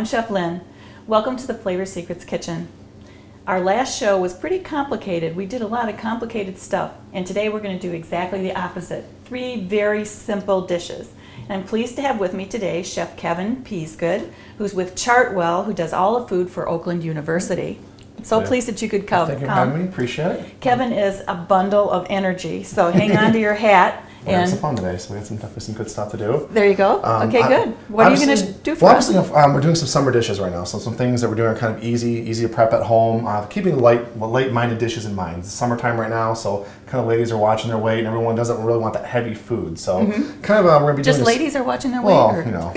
Chef Lynn. Welcome to the Flavor Secrets Kitchen. Our last show was pretty complicated. We did a lot of complicated stuff, and today we're going to do exactly the opposite. 3 very simple dishes. And I'm pleased to have with me today Chef Kevin Peasgood, who's with Chartwell, who does all the food for Oakland University. I'm so pleased that you could come. Thank you for having me. Appreciate it. Kevin is a bundle of energy, so hang on to your hat. We had some fun today, so we had definitely some good stuff to do. There you go. Okay, good. What are you going to do for us? We're doing some summer dishes right now, so some things that we're doing are kind of easy to prep at home, keeping light-minded dishes in mind. It's summertime right now, so kind of ladies are watching their weight, and everyone doesn't really want that heavy food. So kind of we're going to be just doing ladies are watching their weight? Well, you know.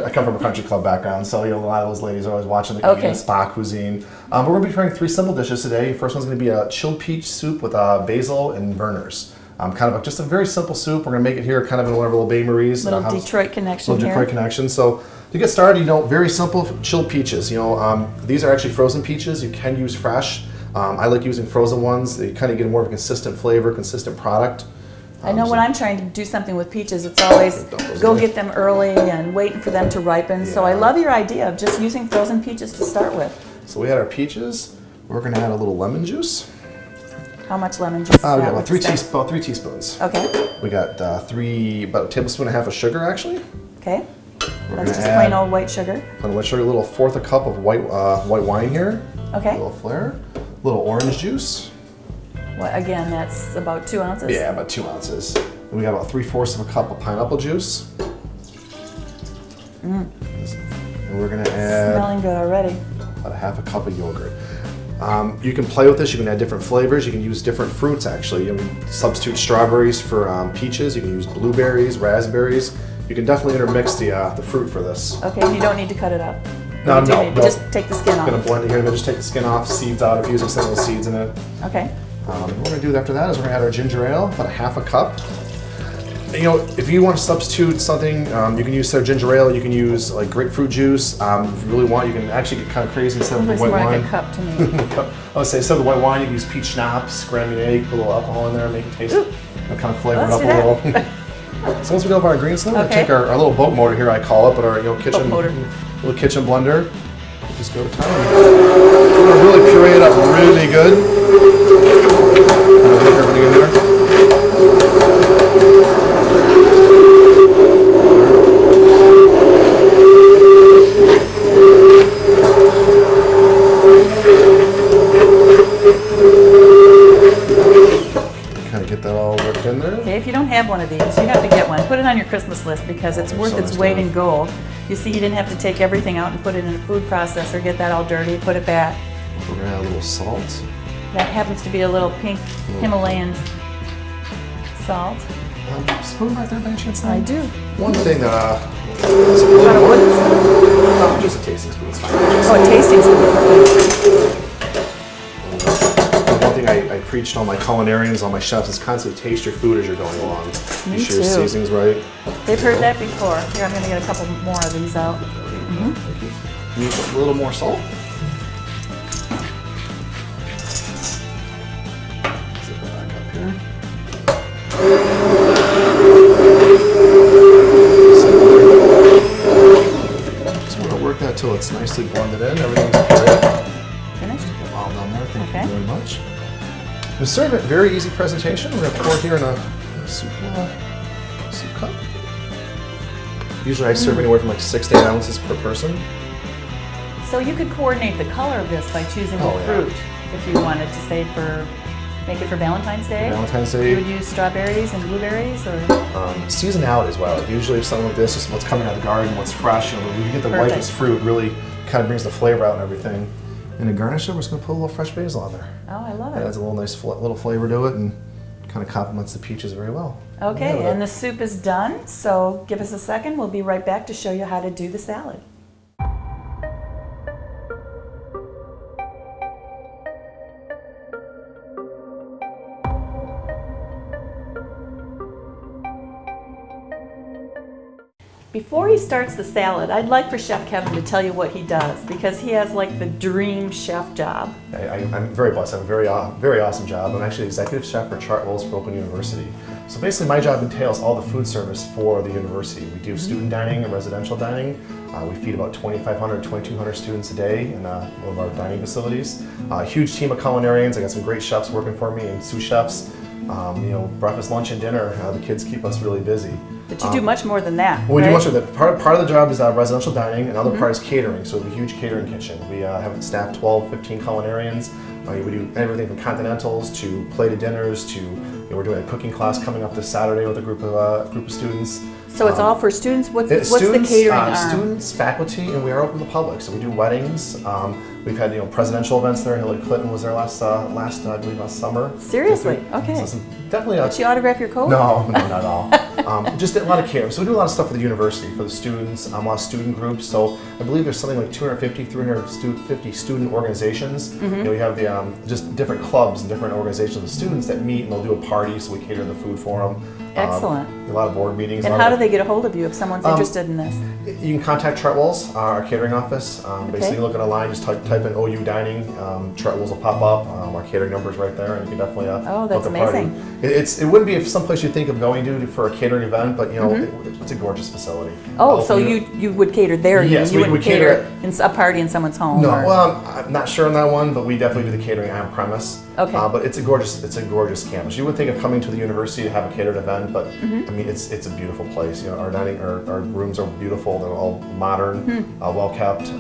I come from a country club background, so a lot of those ladies are always watching the spa cuisine. We're going to be preparing 3 simple dishes today. First one's going to be a chilled peach soup with basil and Vernors. Kind of just a very simple soup. We're going to make it here kind of in one of our little bains-maries. Little Detroit connection here. Little Detroit connection. So to get started, very simple chilled peaches. These are actually frozen peaches. You can use fresh. I like using frozen ones. They kind of get more of a consistent flavor, consistent product. I know when I'm trying to do something with peaches, it's always go get them early and waiting for them to ripen. Yeah. So I love your idea of just using frozen peaches to start with. So we had our peaches. We're going to add a little lemon juice. How much lemon juice? We got about 3 teaspoons. Okay. We got about a tablespoon and a half of sugar, actually. Okay. That's just plain old white sugar. Plain white sugar. A little 1/4 cup of white wine here. Okay. A little flair. A little orange juice. Well, again, that's about 2 ounces. Yeah, about 2 ounces. And we got about 3/4 cup of pineapple juice. And we're gonna add. Smelling good already. About a 1/2 cup of yogurt. You can play with this. You can add different flavors. You can use different fruits, actually. You can substitute strawberries for peaches. You can use blueberries, raspberries. You can definitely intermix the fruit for this. Okay, and you don't need to cut it up. No. Just take the skin off. I'm going to blend it here, then just take the skin off, seeds out if you're using some of the seeds in it. Okay. What we're going to do after that is we're going to add our ginger ale, about a 1/2 cup. If you want to substitute something, you can use ginger ale. You can use like grapefruit juice. If you really want, you can actually get kind of crazy instead of the white wine. Like a cup to me. I would say instead of the white wine, you can use peach schnapps, scrambled egg, put a little alcohol in there, make it taste, kind of flavor it up a little. So once we get our ingredients, then we're gonna take our little boat motor here, I call it, but our little kitchen blender. We'll just go to town. We're gonna really puree it up really good. Make everything in there. Okay, if you don't have one of these, you have to get one. Put it on your Christmas list because it's worth its weight in gold. You see, you didn't have to take everything out and put it in a food processor, get that all dirty, put it back. We're going to add a little salt. That happens to be a little pink Himalayan salt. Spoon right there by chance? I do. One thing that... About a wooden spoon? No, just a tasting spoon. It's fine. Oh, a tasting spoon. I preached all my culinarians, all my chefs, is constantly taste your food as you're going along. Me Make sure your seasoning's right. They've heard that before. Here, I'm going to get a couple more of these out. Use a little more salt. Zip it back up here. Just want to work that till it's nicely blended in. Everything's good. Finished? All done there. Thank you very much. To serve it, very easy presentation. We're going to pour it here in a soup cup. Usually I serve anywhere from like 6 to 8 ounces per person. So you could coordinate the color of this by choosing the fruit if you wanted to make it for Valentine's Day. Valentine's Day. You would use strawberries and blueberries, or seasonality as well. Usually, if something like this, just what's coming out of the garden, what's fresh, when you get the ripest fruit, really kind of brings the flavor out and everything. And to garnish it, we're just going to put a little fresh basil on there. Oh, I love it. It adds a little nice little flavor to it and kind of complements the peaches very well. Okay, and the soup is done, so give us a second. We'll be right back to show you how to do the salad. Before he starts the salad, I'd like for Chef Kevin to tell you what he does, because he has like the dream chef job. I'm very blessed. I have a very awesome job. I'm actually executive chef for Chartwell's for Oakland University. So basically my job entails all the food service for the university. We do student dining and residential dining. We feed about 2,500, 2,200 students a day in one of our dining facilities. A huge team of culinarians. I got some great chefs working for me and sous chefs. You know, breakfast, lunch, and dinner. The kids keep us really busy. But you do much more than that. Well, we do much of that. Part of the job is residential dining, another part is catering. So we have a huge catering kitchen. We have staffed 12, 15 culinarians. We do everything from continentals to plated dinners to, you know, we're doing a cooking class coming up this Saturday with a group of students. So it's all for students? What's the catering arm? Students, faculty, and we are open to the public. So we do weddings. We've had, you know, presidential events there. Hillary Clinton was there last I believe last summer. Seriously? Okay. So definitely. Did she autograph your coat? No, not at all. Just a lot of catering. So we do a lot of stuff for the university, for the students, a lot of student groups. So I believe there's something like 250, 350 student organizations. You know, we have the just different clubs and different organizations of students that meet, and they'll do a party. So we cater the food for them. Excellent. A lot of board meetings. And how do they get a hold of you if someone's interested in this? You can contact Chartwell's, our catering office. Basically, look at online, just type in OU Dining. Chartwell's will pop up. Our catering number's right there, and you can definitely oh, that's amazing. It wouldn't be someplace you think of going to for a catering event, but you know, it's a gorgeous facility. Oh, so you would cater there? Yes, you we wouldn't cater in a party in someone's home? No, well, I'm not sure on that one, but we definitely do the catering on premise. Okay. But it's a gorgeous campus. You would think of coming to the university to have a catered event, but I mean, it's a beautiful place. You know, our rooms are beautiful. They're all modern, well kept.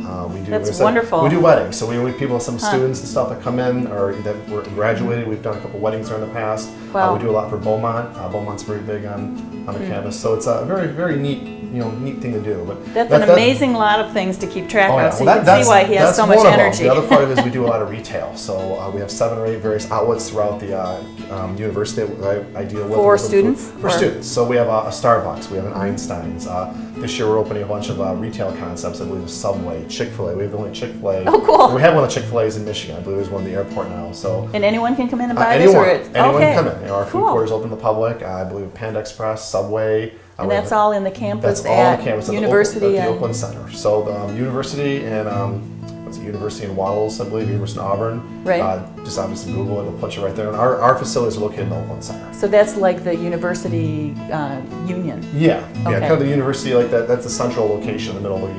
That's wonderful. We do weddings, so we have people, some students and stuff that come in or that were graduated. We've done a couple weddings there in the past. Wow. We do a lot for Beaumont. Beaumont's very big on the campus, so it's a very neat thing to do. But that's an amazing lot of things to keep track of. So well, you can see why he has so much energy. The other part of it is we do a lot of retail. So we have 7 or 8 various outlets throughout the university that I deal with. For students? For students. So we have a Starbucks, we have an Einstein's. This year we're opening a bunch of retail concepts. I believe a Subway, Chick-fil-A. We have the only Chick-fil-A. Oh, cool. We have one of the Chick-fil-A's in Michigan. I believe there's one at the airport now. So. And anyone can come in and buy anyone, this? Anyone can come in. You know, our food court is open to the public. I believe Panda Express, Subway. And that's all in the campus that's all at on campus University at the Oakland Center. So the university and University in Waddles, I believe, University of Auburn. Right. Just obviously Google it, it'll put you right there. And our facilities are located in the Oakland Center. So that's like the university union. Yeah, okay. Kind of the university like that. That's the central location in the middle of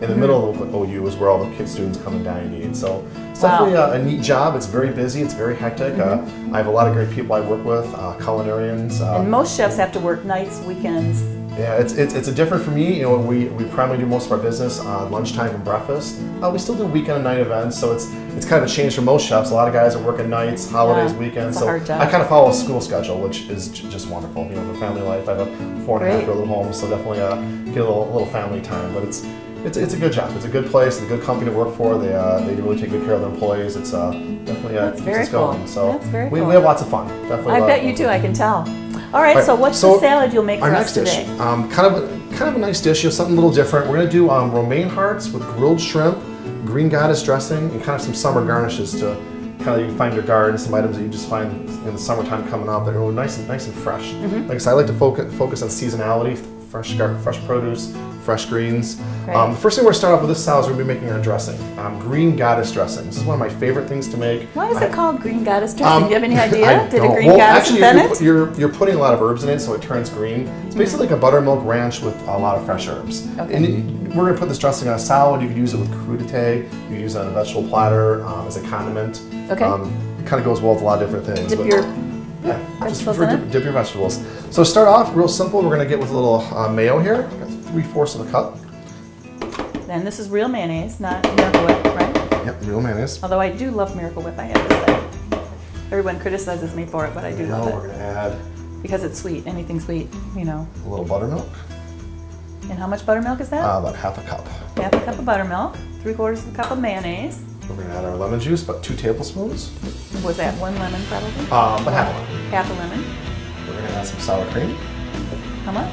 the middle of OU is where all the students come and dine and eat. So it's definitely a neat job. It's very busy. It's very hectic. I have a lot of great people I work with, culinarians. And most chefs have to work nights, weekends. Yeah, it's a different for me. You know, we primarily do most of our business on lunchtime and breakfast. We still do weekend and night events, so it's kind of a change for most chefs. A lot of guys are working nights, holidays, weekends. So I kind of follow a school schedule, which is just wonderful. You know, for family life, I have a 4.5-year-old at home, so definitely get a little family time. But it's a good job. It's a good place. It's a good company to work for. They really take good care of their employees. It's definitely keeps us going. So that's very cool. We have lots of fun. Definitely. I bet you do. I can tell. All right, so what's the salad you'll make for us today? Our next dish, kind of a nice dish, you know, something a little different. We're going to do romaine hearts with grilled shrimp, green goddess dressing, and kind of some summer garnishes to kind of, you can find in your garden, some items that you just find in the summertime coming up that are really nice and fresh. Like I said, I like to focus on seasonality, fresh produce, fresh greens. Right. The first thing we're going to start off with this salad is we're going to be making our dressing, green goddess dressing. This is one of my favorite things to make. Why is it called green goddess dressing? Do you have any idea? Did a green goddess actually, invent it? You're putting a lot of herbs in it, so it turns green. It's basically like a buttermilk ranch with a lot of fresh herbs. Okay. And we're going to put this dressing on a salad. You could use it with crudité. You could use it on a vegetable platter as a condiment. Okay. It kind of goes well with a lot of different things. Dip your vegetables in it? Dip your vegetables. So to start off, real simple, we're going to get with a little mayo here. Got 3/4 of a cup. And this is real mayonnaise, not Miracle Whip, right? Yep, real mayonnaise. Although I do love Miracle Whip, I have to say. Everyone criticizes me for it, but I do love it. Now we're going to add... Because it's sweet, anything sweet, you know. A little buttermilk. And how much buttermilk is that? About 1/2 cup. 1/2 cup of buttermilk, 3/4 of a cup of mayonnaise. We're going to add our lemon juice, about 2 tablespoons. Was that 1 lemon probably? But 1/2 a lemon. 1/2 a lemon. We're going to add some sour cream. How much?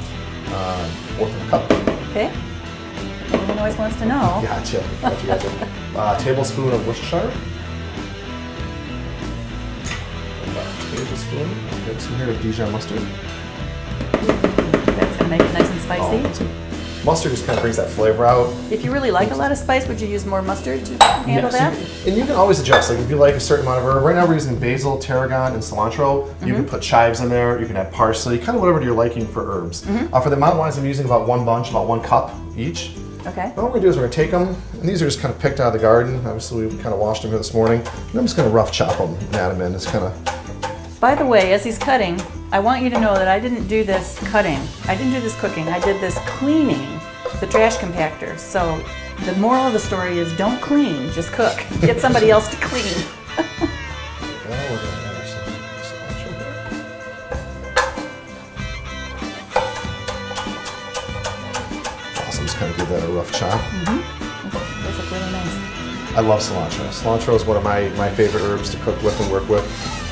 1/4 of a cup. Okay. Everyone always wants to know. Gotcha. Tablespoon of Worcestershire. About a tablespoon. Get some here of Dijon mustard. That's going to make it nice and spicy. Mustard just kind of brings that flavor out. If you really like a lot of spice, would you use more mustard to handle that? And you can always adjust. Like if you like a certain amount of herb. Right now we're using basil, tarragon, and cilantro. You can put chives in there. You can add parsley. Kind of whatever you're liking for herbs. For the amount wise, I'm using about 1 bunch, about 1 cup each. Okay. All we're going to do is we're going to take them, and these are just kind of picked out of the garden. Obviously, we kind of washed them here this morning. And I'm just going to rough chop them and add them in. It's kind of... By the way, as he's cutting, I want you to know that I didn't do this cutting. I didn't do this cooking. I did this cleaning the trash compactor. So the moral of the story is don't clean, just cook. Get somebody else to clean. Kind of give that a rough chop. Those look really nice. I love cilantro. Cilantro is one of my favorite herbs to cook with and work with.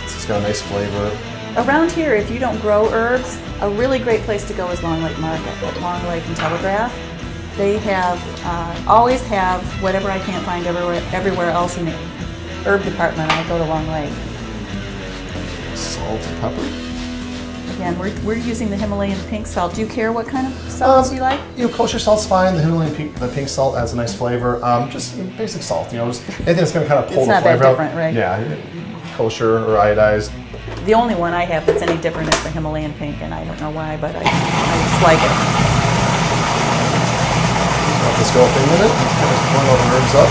It's got a nice flavor. Around here, if you don't grow herbs, a really great place to go is Long Lake Market at Long Lake and Telegraph. They have always have whatever I can't find everywhere else in the herb department. I go to Long Lake. Salt and pepper. Again, we're using the Himalayan pink salt. Do you care what kind of salts you like? You know, kosher salt's fine. The Himalayan pink salt adds a nice flavor. Just basic salt. You know, just anything that's going to kind of pull the flavor out. It's not that different, right? Yeah, kosher or iodized. The only one I have that's any different is the Himalayan pink, and I don't know why, but I just like it. Let this go for a minute. Just pour all the herbs up.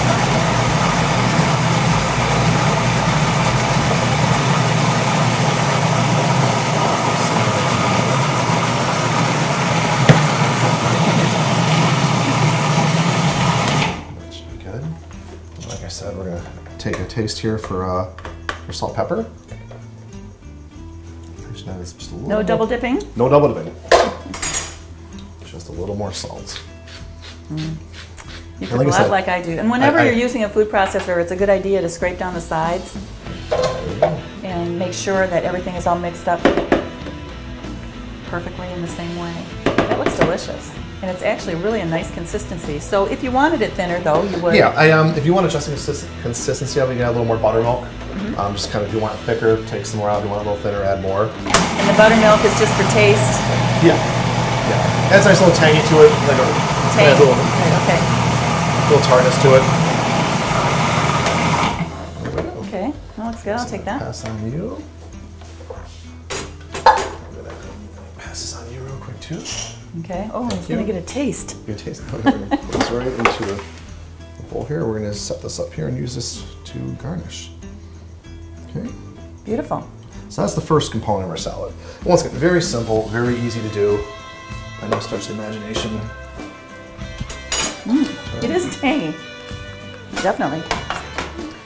We're going to take a taste here for salt, pepper. Just a little no double dipping? No double dipping. Just a little more salt. You cook a lot like I do. And whenever you're using a food processor, it's a good idea to scrape down the sides and make sure that everything is all mixed up perfectly in the same way. That looks delicious. And it's actually really a nice consistency. So if you wanted it thinner, though, you would. Yeah, if you want to adjust the consistency of it, you can add a little more buttermilk. Just kind of, if you want it thicker, take some more out. If you want it a little thinner, add more. And the buttermilk is just for taste? Yeah. Adds a nice little tangy to it. Like a little tartness to it. Okay, well, that's good. I'll take that. Pass on you. I'm going to pass this on you real quick, too. Okay. Oh, it's going to get a taste. Get a taste. Put this right into the bowl here. We're going to set this up here and use this to garnish. Okay. Beautiful. So that's the first component of our salad. Once again, very simple, very easy to do. I know it starts the imagination. It is tangy. Definitely.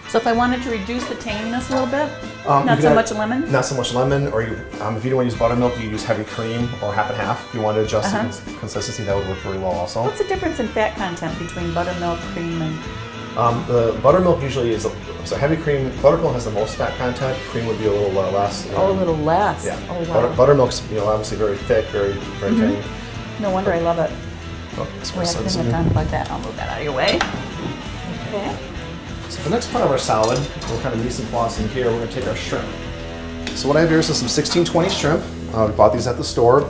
So if I wanted to reduce the tanginess a little bit, not so much lemon? Not so much lemon, or if you don't want to use buttermilk, you use heavy cream or half and half. If you want to adjust the consistency, that would work very well also. What's the difference in fat content between buttermilk, cream, and... The buttermilk usually is, so heavy cream, buttermilk has the most fat content, cream would be a little less. Oh, a little less? Yeah. Oh, wow. Buttermilk's obviously very thick, very tangy. No wonder I love it. Oh, I didn't have time to plug that. I'll move that out of your way. Okay. So the next part of our salad, we're kind of mise en place in here, we're going to take our shrimp. So what I have here is some 1620 shrimp. We bought these at the store.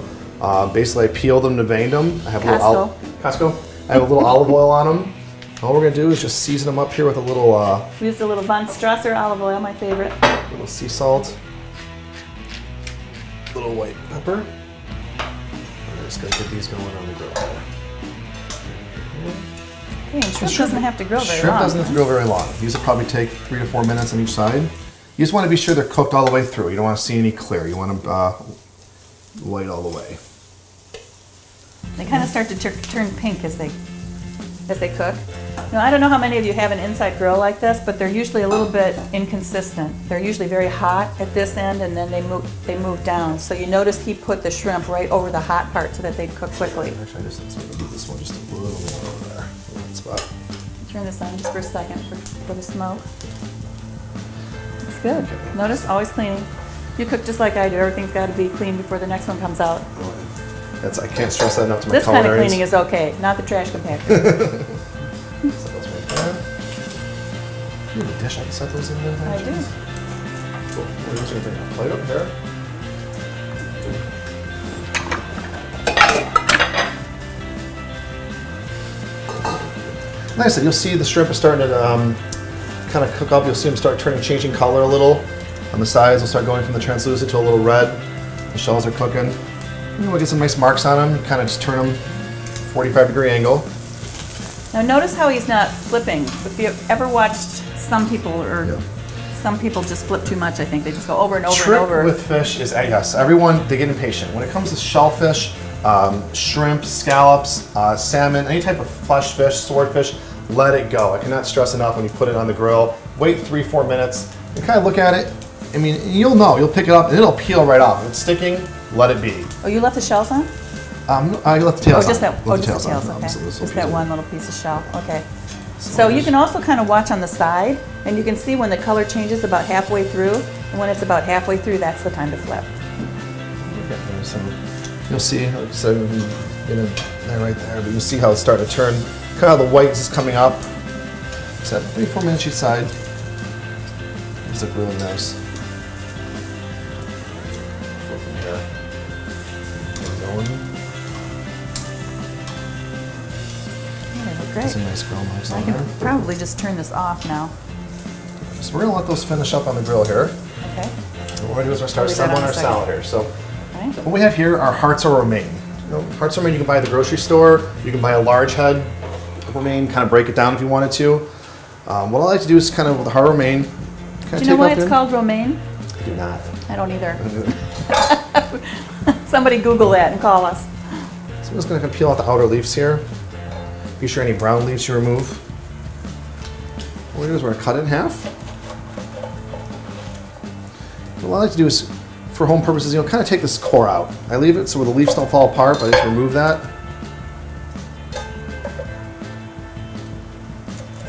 Basically, I peeled them and veined them. I have Costco. I have a little olive oil on them. All we're going to do is just season them up here with a little... We used a little Von Strasser olive oil, my favorite. A little sea salt. A little white pepper. We're just going to get these going on the grill. Okay, and shrimp doesn't have to grill very long. Shrimp doesn't have to grill very long. These will probably take 3 to 4 minutes on each side. You just want to be sure they're cooked all the way through. You don't want to see any clear. You want them white all the way. They kind of start to turn pink as they cook. Now, I don't know how many of you have an inside grill like this, but they're usually a little bit inconsistent. They're usually very hot at this end, and then they move down. So you notice he put the shrimp right over the hot part so that they'd cook quickly. Actually, I just think to do this one just a little more over there. That spot. Turn this on just for a second for the smoke. It's good. Okay. Notice, always cleaning. You cook just like I do. Everything's got to be clean before the next one comes out. I can't stress that enough to my This kind of cleaning is okay, not the trash compactor. So that's right there. Do you have a dish I can set those in there? I do. Cool. We're just going to bring a plate up there. Like I said, you'll see the shrimp is starting to kind of cook up. You'll see them start changing color a little. On the sides, they'll start going from the translucent to a little red. The shells are cooking. And we'll get some nice marks on them. Kind of just turn them 45-degree angle. Now notice how he's not flipping. If you ever watched some people, some people just flip too much, I think. They just go over and over and over. Trick with fish is, yes, everyone, they get impatient. When it comes to shellfish, shrimp, scallops, salmon, any type of flesh fish, swordfish, let it go. I cannot stress enough when you put it on the grill. Wait 3-4 minutes and kind of look at it. I mean, you'll know. You'll pick it up and it'll peel right off. If it's sticking, let it be. Oh, you left the shells on? I left the tails on. Just the tails, okay. Just that one little piece of shell, okay. So you can also kind of watch on the side, and you can see when the color changes about halfway through, and when it's about halfway through, that's the time to flip. You'll see, like I said, right there, but you'll see how it's starting to turn. Kind of the white is coming up. It's at 3-4 minutes each side. These look really nice. Flipping here. Great. That's a nice grill marks on I can there. probably just turn this off now. So we're going to let those finish up on the grill here. Okay. What we're going to do is we're going to start assembling our salad here. So right. What we have here are hearts of romaine. Hearts of romaine you can buy at the grocery store. You can buy a large head of romaine, kind of break it down if you wanted to. What I like to do is kind of with the heart of romaine. Do you know why it's called romaine? I do not. I don't either. Somebody Google that and call us. So I'm just going to peel out the outer leaves here. Be sure any brown leaves you remove. What we're going to do is we're going to cut it in half. What I like to do is, for home purposes, kind of take this core out. I leave it so the leaves don't fall apart, but I just remove that.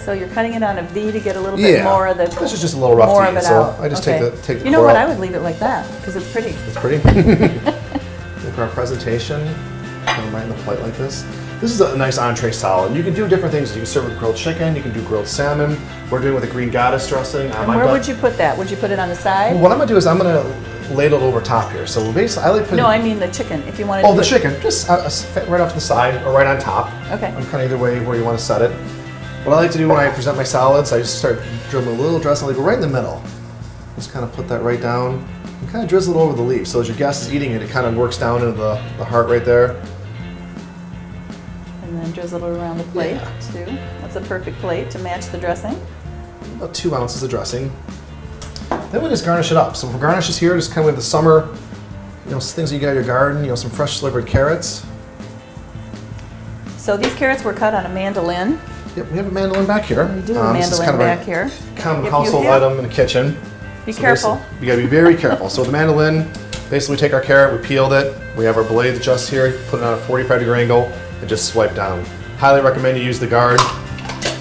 So you're cutting it on a V to get a little bit more of the. This is just a little rough more to of eat, it so out. I just Okay. take the core out. You know what? I would leave it like that because it's pretty. It's pretty. For our presentation, put it right in the plate like this. This is a nice entree salad. You can do different things. You can serve with grilled chicken. You can do grilled salmon. We're doing with a green goddess dressing. And where would you put that? Would you put it on the side? Well, what I'm going to do is I'm going to ladle it over top here. So basically, I like putting. No, I mean the chicken. If you want to. Oh, the chicken, just right off to the side or right on top. Okay. I'm kind of either way where you want to set it. What I like to do when I present my salads, I just start drizzling a little dressing. I go right in the middle. Just kind of put that right down and kind of drizzle it over the leaf. So as your guest is eating it, it kind of works down into the heart right there. And then drizzle it around the plate too. That's a perfect plate to match the dressing. About 2 ounces of dressing. Then we just garnish it up. So for garnishes here, just kind of with the summer, things that you get out of your garden, some fresh slivered carrots. So these carrots were cut on a mandolin. Yep, we have a mandolin back here. We do have a mandolin back here. Common household item in the kitchen. Be careful. You gotta be very careful. So with the mandolin, basically we take our carrot, we peeled it, we have our blades just here, put it on a 45-degree angle, and just swipe down. Highly recommend you use the guard.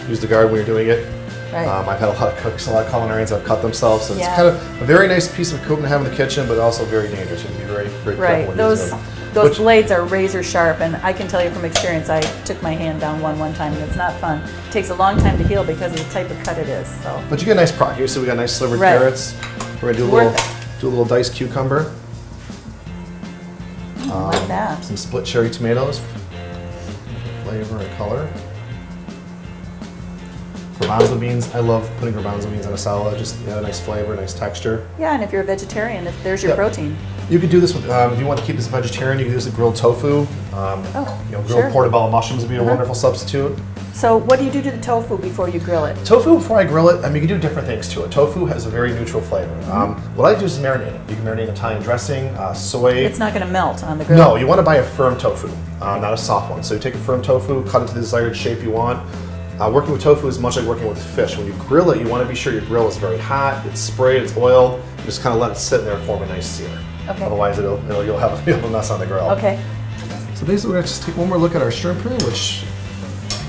Use the guard when you're doing it. Right. I've had a lot of cooks, a lot of culinarians that have cut themselves, so it's kind of a very nice piece of equipment to have in the kitchen, but also very dangerous. You have to be very, very careful when using them. Those blades are razor sharp, and I can tell you from experience, I took my hand down one time, and it's not fun. It takes a long time to heal because of the type of cut it is. So. But you get a nice product here. So we got nice slivered carrots. We're gonna do a little diced cucumber. Like that. Some split cherry tomatoes. Flavor and color. Garbanzo beans. I love putting garbanzo beans on a salad. Just a nice flavor, nice texture. Yeah, and if you're a vegetarian, there's your protein. You could do this with, if you want to keep this vegetarian, you can use the grilled tofu. Grilled portobello mushrooms would be a wonderful substitute. So what do you do to the tofu before you grill it? Tofu, before I grill it, you can do different things to it. Tofu has a very neutral flavor. What I do is marinate it. You can marinate Italian dressing, soy. It's not going to melt on the grill. No, you want to buy a firm tofu, not a soft one. So you take a firm tofu, cut it to the desired shape you want. Working with tofu is much like working with fish. When you grill it, you want to be sure your grill is very hot, it's sprayed, it's oiled. You just kind of let it sit in there and form a nice sear. Okay. Otherwise, you'll have a mess on the grill. Okay. So basically, we're going to just take one more look at our shrimp here, which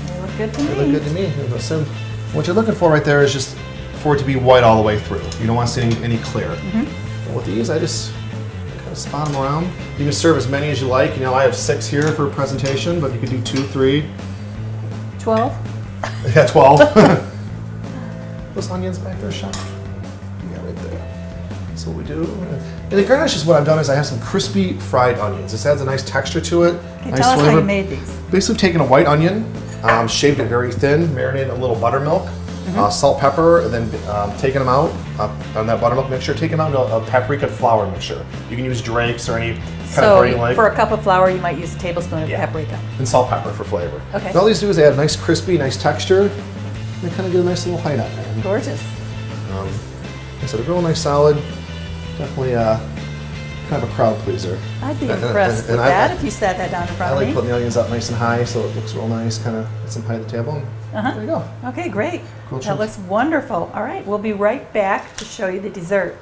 they look good to me. They look good to me. What you're looking for right there is just for it to be white all the way through. You don't want to see any clear. And with these, I just kind of spot them around. You can serve as many as you like. I have 6 here for a presentation, but you can do 2, 3. 12? Yeah, 12. Those onions back there, Chef. Yeah, right there. That's what we do. And the garnish is what I've done is I have some crispy fried onions. This adds a nice texture to it. Okay, nice tell us flavor. how you made these. Basically taken a white onion, shaved it very thin, marinated in a little buttermilk, salt, pepper, and then taking them out on that buttermilk mixture, taking them out into a paprika flour mixture. You can use Drake's or any kind of bread you like. For a cup of flour, you might use a tablespoon of paprika. And salt, pepper for flavor. Okay. And all these do is add a nice crispy, nice texture, and they kind of get a nice little height on there. Gorgeous. So they're real nice, solid. Definitely kind of a crowd pleaser. I'd be impressed with that if you sat that down in front of me. I like putting the onions up nice and high so it looks real nice, kind of at some height at the table. There you go. Okay, great. Cool. That looks wonderful. All right, we'll be right back to show you the dessert.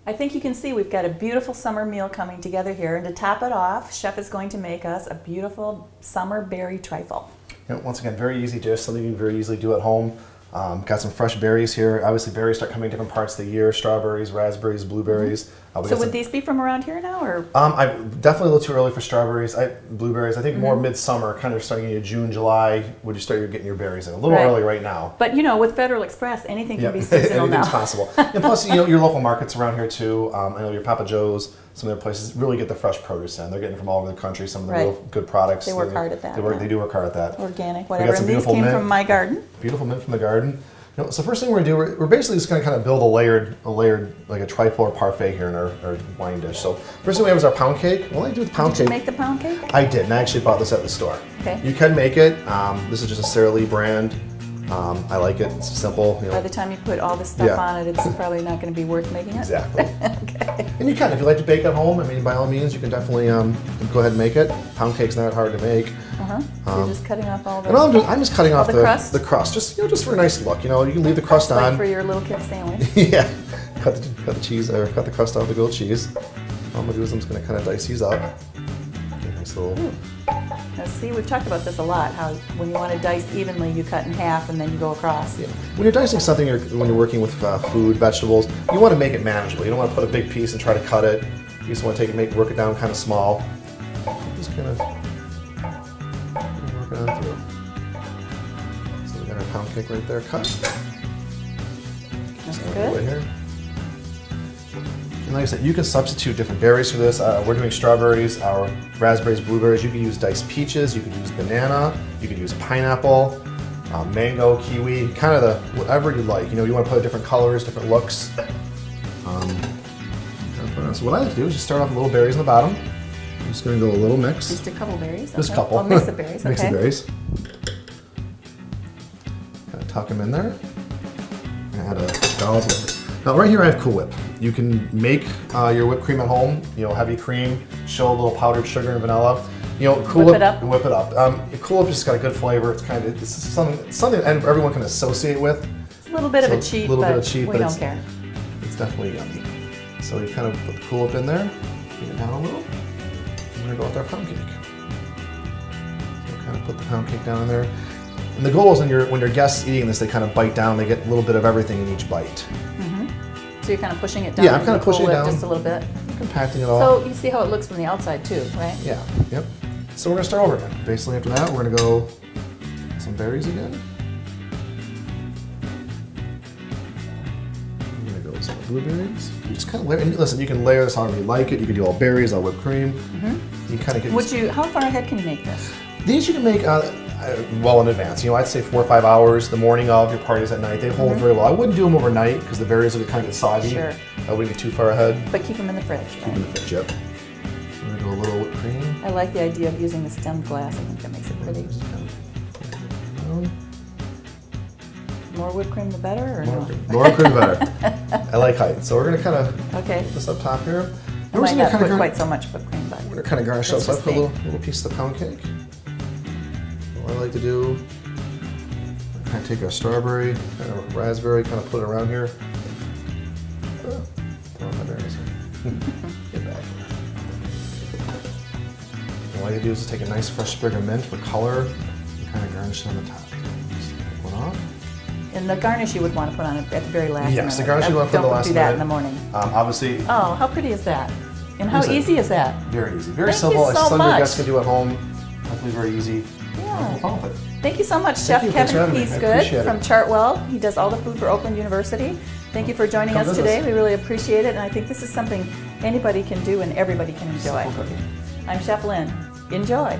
I think you can see we've got a beautiful summer meal coming together here, and to top it off, Chef is going to make us a beautiful summer berry trifle. Once again, very easy dish, something you can very easily do at home. Got some fresh berries here. Obviously, berries start coming in different parts of the year: strawberries, raspberries, blueberries. So would these be from around here now, or? Definitely a little too early for strawberries. Blueberries, I think more midsummer, kind of starting in June, July, would you start getting your berries in. A little early right now. But you know, with Federal Express, anything can be seasonal now. Anything's possible. And plus, your local markets around here too. I know your Papa Joe's, some other places really get the fresh produce in. They're getting from all over the country some of the real good products. They work hard at that. They do work hard at that. Organic, whatever. And these came from my garden. Beautiful mint from the garden. So first thing we're gonna do, we're basically just gonna kind of build a layered, like a trifle or parfait here in our wine dish. So first thing we have is our pound cake. What do I do with the pound cake? Did you make the pound cake? I did, and I actually bought this at the store. Okay. You can make it. This is just a Sara Lee brand. I like it. It's simple. By the time you put all this stuff on it, it's probably not going to be worth making it. Exactly. Okay. And you can, if you like to bake at home. I mean, by all means, you can definitely go ahead and make it. Pound cake's not hard to make. So you're just cutting off all the. And I'm just cutting off the crust. The crust, just for a nice look. You can leave the crust on. Like for your little kid sandwich. Yeah. Cut the cheese or cut the crust off the grilled cheese. All I'm gonna do is I'm just gonna kind of dice these up. Nice little. Now see, we've talked about this a lot, how when you want to dice evenly, you cut in half and then you go across. Yeah. When you're dicing something, when you're working with food, vegetables, you want to make it manageable. You don't want to put a big piece and try to cut it. You just want to work it down kind of small. Just kind of work it on through. So we got our pound cake right there cut. That's good. Right here. And like I said, you can substitute different berries for this. We're doing strawberries, our raspberries, blueberries. You can use diced peaches, you can use banana, you can use pineapple, mango, kiwi, kind of whatever you like. You want to put different colors, different looks. So what I like to do is just start off with little berries on the bottom. I'm just going to go a little mix. Just a couple berries? Just a couple. Oh, mix of berries, okay. Mix of berries. Kind of tuck them in there. And add a dollop of whipped. Now right here I have Cool Whip. You can make your whipped cream at home, heavy cream, show a little powdered sugar and vanilla. Cool Whip, whip it up. Cool Whip just got a good flavor. It's kind of something everyone can associate with. It's a little bit of a cheat, but we don't care. It's definitely yummy. So you kind of put the Cool Whip in there, bring it down a little. We're gonna go with our pound cake. So kind of put the pound cake down in there. And the goal is when your guests eating this, they kind of bite down. They get a little bit of everything in each bite. So you're kind of pushing it down. Yeah, I'm kind of pushing it down just a little bit. Compacting it all. So you see how it looks from the outside too, right? Yeah. Yep. So we're gonna start over again. Basically, after that, we're gonna go with some berries again. I'm gonna go with some blueberries. You just kind of layer. And listen, you can layer this however you like it. You can do all berries, all whipped cream. You kind of get. How far ahead can you make this? These you can make well in advance. I'd say 4 or 5 hours the morning of your parties at night. They hold very well. I wouldn't do them overnight because the berries would kind of get soggy. Sure. I wouldn't get too far ahead. But keep them in the fridge, right? Keep them in the fridge, yep. I'm gonna go a little whipped cream. I like the idea of using the stemmed glass. I think that makes it pretty. More whipped cream the better, or more no? Cream. More whipped cream the better. I like height. So we're gonna kind of put this up top here. I might not put quite so much whipped cream, but we're gonna kind of garnish up. So I put a little piece of the pound cake. What I like to do, kind of take a strawberry, kind of a raspberry, kind of put it around here. Throw my berries in. Get back. What I like to do is just take a nice fresh sprig of mint for color and kind of garnish it on the top. Just take one off. And the garnish you would want to put on it at the very last minute. Yes, the garnish you want to put at the last minute. Don't do that in the morning. Obviously. Oh, how pretty is that? And how easy is that? Very easy. Very simple. Thank you so something much. your guests can do at home. Hopefully very easy. Thank you so much, Chef Kevin Peasgood from Chartwell. He does all the food for Oakland University. Thank you for joining us today. We really appreciate it, and I think this is something anybody can do and everybody can enjoy. I'm Chef Lynn. Enjoy.